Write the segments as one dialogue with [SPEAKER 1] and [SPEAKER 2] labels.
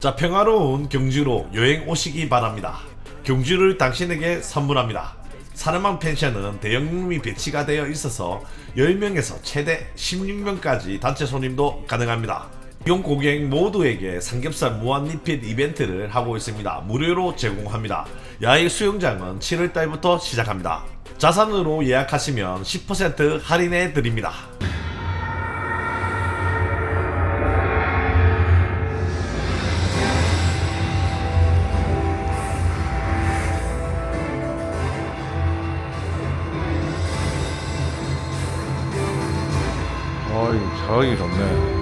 [SPEAKER 1] 자, 평화로운 경주로 여행 오시기 바랍니다. 경주를 당신에게 선물합니다. 사르만 펜션은 대형룸이 배치가 되어 있어서 10명에서 최대 16명까지 단체 손님도 가능합니다. 이용 고객 모두에게 삼겹살 무한 리필 이벤트를 하고 있습니다. 무료로 제공합니다. 야외 수영장은 7월달부터 시작합니다. 자산으로 예약하시면 10% 할인해 드립니다.
[SPEAKER 2] 이 자각이 좋네.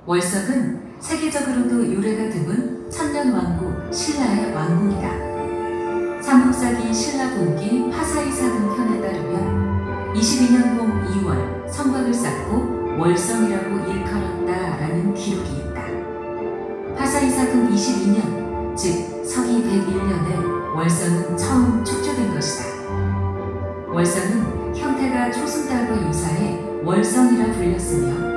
[SPEAKER 3] 월석은 세계적으로도 유래가 드문 천년왕국 신라의 왕궁이다. 삼국사기 신라본기 파사이사등 편에 따르면 22년 봄 2월 성곽을 쌓고 월성이라고 일컬었다라는 기록이 있다. 파사이사금 22년, 즉 서기 101년에 월성은 처음 축조된 것이다. 월성은 형태가 초승달과 유사해 월성이라 불렸으며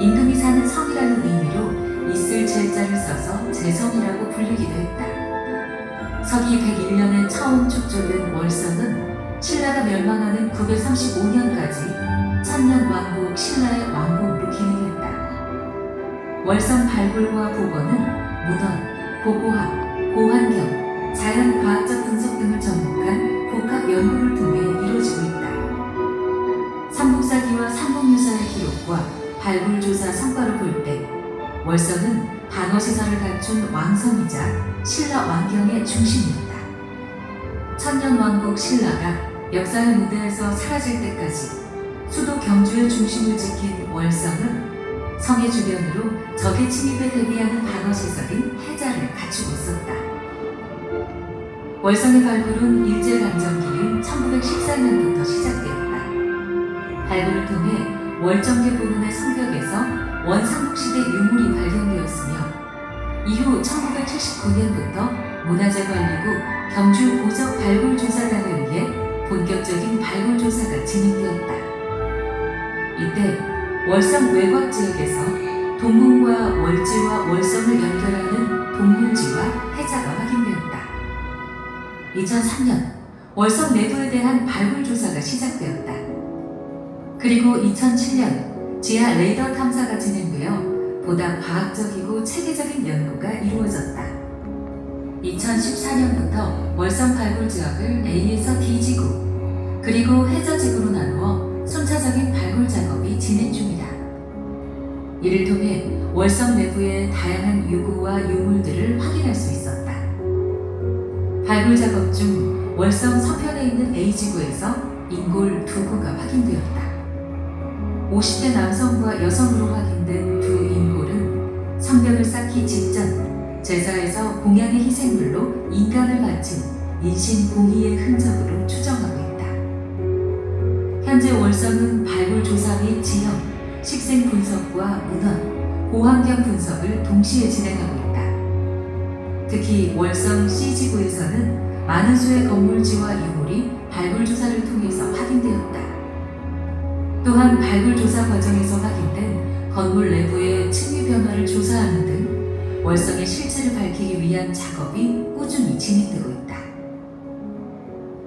[SPEAKER 3] 임금이 사는 성이라는 의미로 있을 제자를 써서 제성이라고 불리기도 했다. 서기 101년에 처음 축조된 월성은 신라가 멸망하는 935년까지 천년왕국 신라의 왕궁으로 기능했다. 월성 발굴과 복원은 문헌, 고고학, 고환경, 자연과학적 분석 등을 접목한 복합 연구를 통해 이루어지고 있다. 삼국사기와 삼국유사의 기록과 발굴조사 성과로 볼 때 월성은 방어시설을 갖춘 왕성이자 신라 왕경의 중심이었다. 천년왕국 신라가 역사의 무대에서 사라질 때까지 수도 경주의 중심을 지킨 월성은 성의 주변으로 적의 침입에 대비하는 방어시설인 해자를 갖추고 있었다. 월성의 발굴은 일제강점기인 1914년부터 시작되었다. 발굴을 통해 월정계 부근의 성벽에서 원삼국시대 유물이 발견되었으며 이후 1979년부터 문화재관리국 경주 고적 발굴조사단에 의해 본격적인 발굴조사가 진행되었다. 이때 월성 외곽 지역에서 동문과 월지와 월성을 연결하는 동문지와 해자가 확인되었다. 2003년 월성 내부에 대한 발굴조사가 시작되었다. 그리고 2007년 지하 레이더 탐사가 진행되어 보다 과학적이고 체계적인 연구가 이루어졌다. 2014년부터 월성 발굴 지역을 A에서 D지구 그리고 해저지구로 나누어 순차적인 발굴 작업이 진행 중이다. 이를 통해 월성 내부의 다양한 유구와 유물들을 확인할 수 있었다. 발굴 작업 중 월성 서편에 있는 A지구에서 인골 2구가 확인되었다. 50대 남성과 여성으로 확인된 두 인골은 성벽을 쌓기 직전 제사에서 공양의 희생물로 인간을 바친 인신 공의의 흔적으로 추정하고 있다. 현재 월성은 발굴 조사 및 지형, 식생 분석과 문헌, 고환경 분석을 동시에 진행하고 있다. 특히 월성 C지구에서는 많은 수의 건물지와 유물이 발굴 조사를 통해서 확인되었다. 또한 발굴 조사 과정에서 확인된 건물 내부의 층위 변화를 조사하는 등 월성의 실체를 밝히기 위한 작업이 꾸준히 진행되고 있다.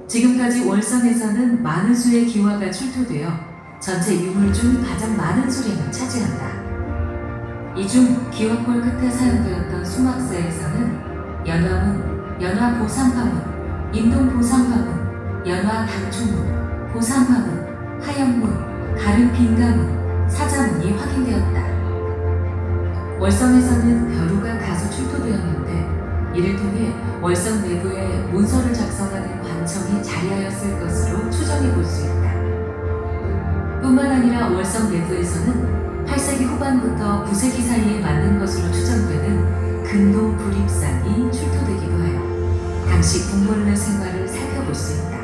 [SPEAKER 3] 지금까지 월성에서는 많은 수의 기와가 출토되어 전체 유물 중 가장 많은 수량을 차지한다. 이 중 기와골 끝에 사용되었던 수막사에서는 연화문, 연화보상파문, 인동보상파문, 연화당초문, 보상파문, 하영문, 가름빈가문, 사자문이 확인되었다. 월성에서는 벼루가 다수 출토되었는데 이를 통해 월성 내부에 문서를 작성하는 관청이 자리하였을 것으로 추정해 볼 수 있다. 뿐만 아니라 월성 내부에서는 8세기 후반부터 9세기 사이에 맞는 것으로 추정되는 근동 불입상이 출토되기도 하여 당시 궁궐의 생활을 살펴볼 수 있다.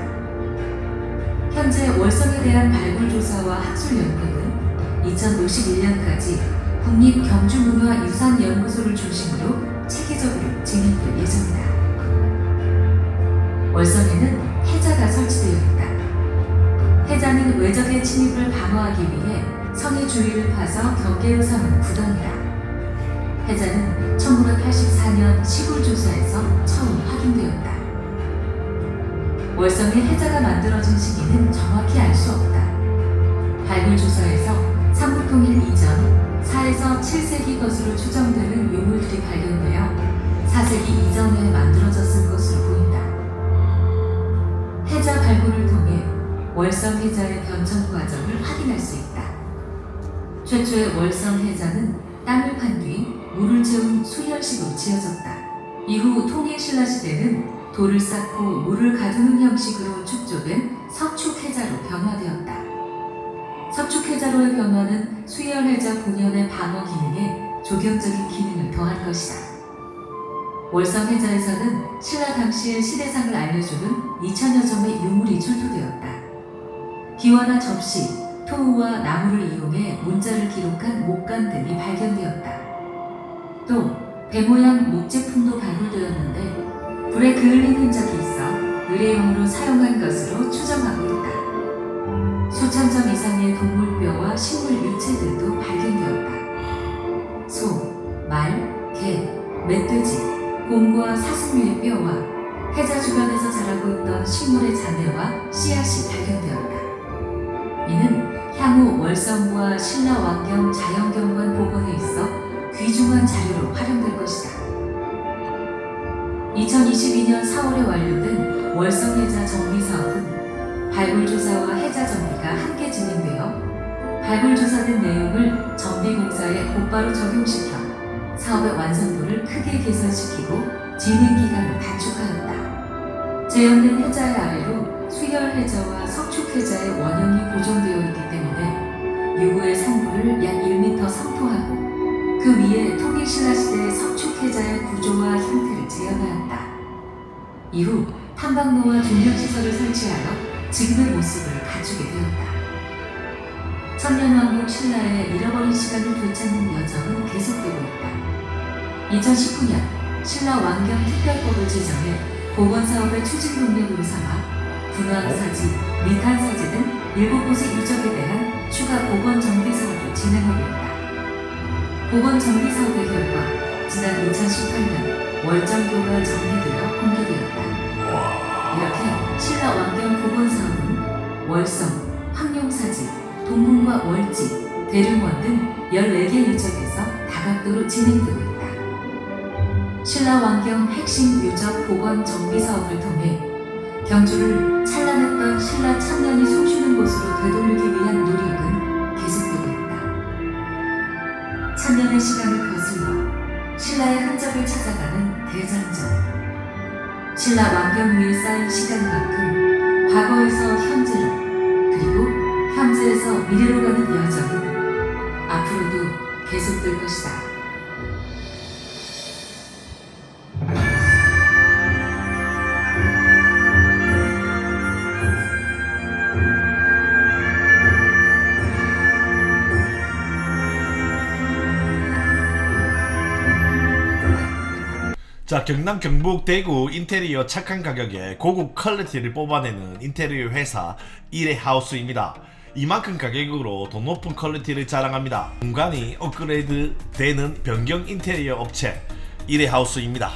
[SPEAKER 3] 현재 월성에 대한 발굴조사와 학술 연구는 2051년까지 국립경주문화유산연구소를 중심으로 체계적으로 진행될 예정이다. 월성에는 해자가 설치되어 있다. 해자는 외적의 침입을 방어하기 위해 성의 주위를 파서 경계로 삼은 구덩이다. 해자는 1984년 시굴조사에서 처음 확인되었다. 월성의 해자가 만들어진 시기는 정확히 알 수 없다. 발굴조사에서 삼국통일 이전 4에서 7세기 것으로 추정되는 유물들이 발견되어 4세기 이전에 만들어졌을 것으로 보인다. 해자 발굴을 통해 월성 해자의 변천 과정을 확인할 수 있다. 최초의 월성 해자는 땅을 판 뒤 물을 채운 수혈식으로 지어졌다. 이후 통일신라 시대는 돌을 쌓고 물을 가두는 형식으로 축조된 석축해자로 변화되었다. 석축해자로의 변화는 수열해자 본연의 방어 기능에 조경적인 기능을 더한 것이다. 월성해자에서는 신라 당시의 시대상을 알려주는 2000여 점의 유물이 출토되었다. 기와나 접시, 토우와 나무를 이용해 문자를 기록한 목관 등이 발견되었다. 또 배모양 목제품도 발굴되었는데 불에 그을린 흔적이 있어 의뢰용으로 사용한 것으로 추정하고 있다. 수천 점 이상의 동물뼈와 식물 유체들도 발견되었다. 소, 말, 개, 멧돼지, 곰과 사슴류의 뼈와 해자 주변에서 자라고 있던 식물의 잔해와 씨앗이 발견되었다. 이는 향후 월성부와 신라 왕경 자연경관 복원에 있어 귀중한 자료로 활용될 것이다. 2022년 4월에 완료된 월성해자 정비사업은 발굴조사와 해자 정비가 함께 진행되어 발굴조사된 내용을 정비공사에 곧바로 적용시켜 사업의 완성도를 크게 개선시키고 진행기간을 단축하였다. 재현된 해자의 아래로 수열 해저와 석축 해저의 원형이 고정되어 있기 때문에 유구의 상부를 약 1m 성토하고 그 위에 통일 신라 시대의 석축 해저의 구조와 형태를 재현하였다. 이후 탐방로와 중력시설을 설치하여 지금의 모습을 갖추게 되었다. 천년왕국 신라의 잃어버린 시간을 되찾는 여정은 계속되고 있다. 2019년 신라 왕경 특별법을 제정해 복원사업의 추진 동력으로 삼아 분화사지, 미탄사지 등 7곳의 유적에 대한 추가 복원 정비 사업을 진행하고 있다. 복원 정비 사업의 결과 지난 2018년 월정교가 정비되어 공개되었다. 이렇게 신라 왕경 복원 사업은 월성, 황룡사지, 동문과 월지, 대릉원 등 14개 유적에서 다각도로 진행되고 있다. 신라 왕경 핵심 유적 복원 정비 사업을 통해 경주를 찬란했던 신라 천년이 숨쉬는 곳으로 되돌리기 위한 노력은 계속되고 있다. 천년의 시간을 거슬러 신라의 흔적을 찾아가는 대장정. 신라 왕경 위에 쌓인 시간만큼 과거에서 현재로 그리고 현재에서 미래로 가는 여정은 앞으로도 계속될 것이다.
[SPEAKER 1] 자, 경남, 경북, 대구 인테리어 착한 가격에 고급 퀄리티를 뽑아내는 인테리어 회사 이레하우스입니다. 이만큼 가격으로 더 높은 퀄리티를 자랑합니다. 공간이 업그레이드 되는 변경 인테리어 업체 이레하우스입니다.